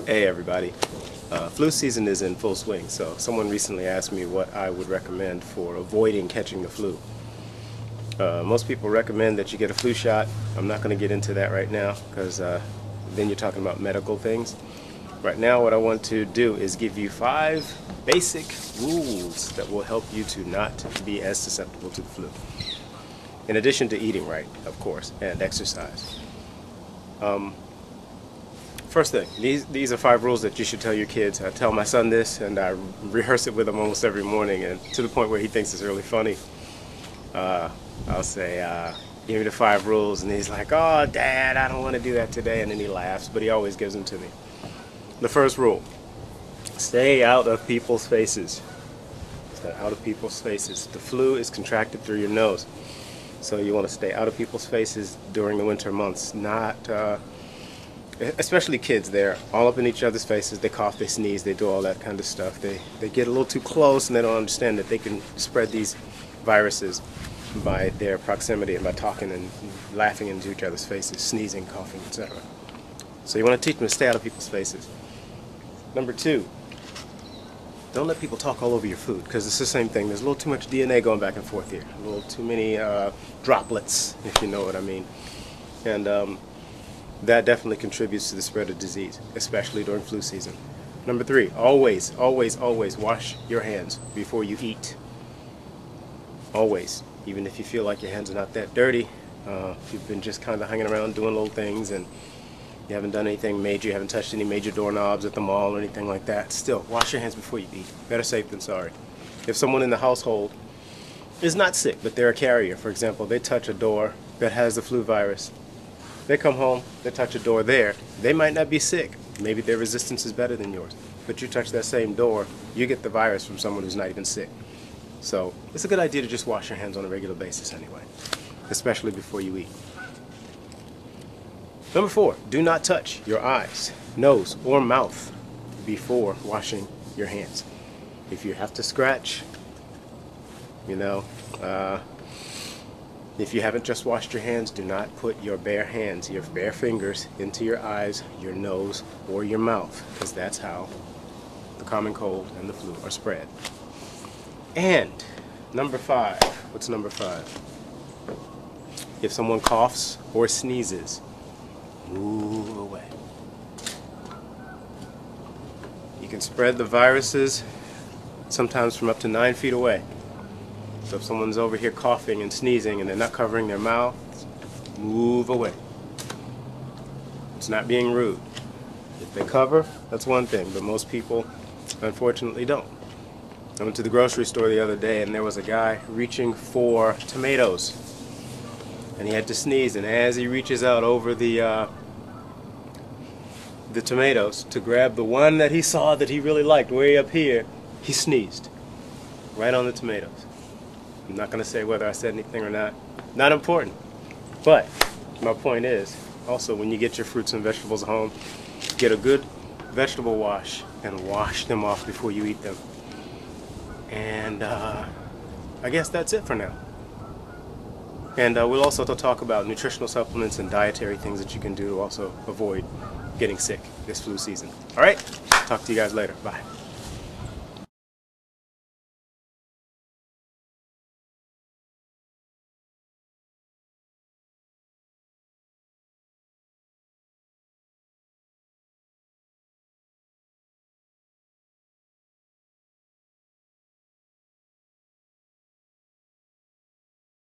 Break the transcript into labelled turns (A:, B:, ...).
A: Hey everybody, flu season is in full swing, so someone recently asked me what I would recommend for avoiding catching the flu. Most people recommend that you get a flu shot. I'm not going to get into that right now because then you're talking about medical things. Right now what I want to do is give you 5 basic rules that will help you to not be as susceptible to the flu. In addition to eating right, of course, and exercise. First thing, these are 5 rules that you should tell your kids. I tell my son this, and I rehearse it with him almost every morning, and to the point where he thinks it's really funny. I'll say, give me the 5 rules, and he's like, oh, Dad, I don't want to do that today, and then he laughs, but he always gives them to me. The first rule, stay out of people's faces. Stay out of people's faces. The flu is contracted through your nose, so you want to stay out of people's faces during the winter months, especially kids. They're all up in each other's faces. They cough, they sneeze, they do all that kind of stuff. They get a little too close, and they don't understand that they can spread these viruses by their proximity and by talking and laughing into each other's faces, sneezing, coughing, etc. So you want to teach them to stay out of people's faces. Number 2, don't let people talk all over your food, because it's the same thing. There's a little too much DNA going back and forth here. A little too many droplets, if you know what I mean. And that definitely contributes to the spread of disease, especially during flu season. Number 3, always, always, always wash your hands before you eat. Always. Even if you feel like your hands are not that dirty, if you've been just kind of hanging around doing little things and you haven't done anything major, you haven't touched any major doorknobs at the mall or anything like that, still, wash your hands before you eat. Better safe than sorry. If someone in the household is not sick, but they're a carrier, for example, they touch a door that has the flu virus, they come home, they touch a door there, they might not be sick. Maybe their resistance is better than yours. But you touch that same door, you get the virus from someone who's not even sick. So it's a good idea to just wash your hands on a regular basis anyway, especially before you eat. Number 4, do not touch your eyes, nose, or mouth before washing your hands. If you have to scratch, if you haven't just washed your hands, do not put your bare hands, your bare fingers, into your eyes, your nose, or your mouth, because that's how the common cold and the flu are spread. And number 5, what's number 5? If someone coughs or sneezes, move away. You can spread the viruses sometimes from up to 9 feet away. So if someone's over here coughing and sneezing and they're not covering their mouth, move away. It's not being rude. If they cover, that's one thing, but most people unfortunately don't. I went to the grocery store the other day and there was a guy reaching for tomatoes. And he had to sneeze, and as he reaches out over the tomatoes to grab the one that he saw that he really liked way up here, he sneezed right on the tomatoes. I'm not going to say whether I said anything or not. Not important. But my point is, also when you get your fruits and vegetables home, get a good vegetable wash and wash them off before you eat them. And I guess that's it for now. And we'll also talk about nutritional supplements and dietary things that you can do to also avoid getting sick this flu season. Alright? Talk to you guys later. Bye.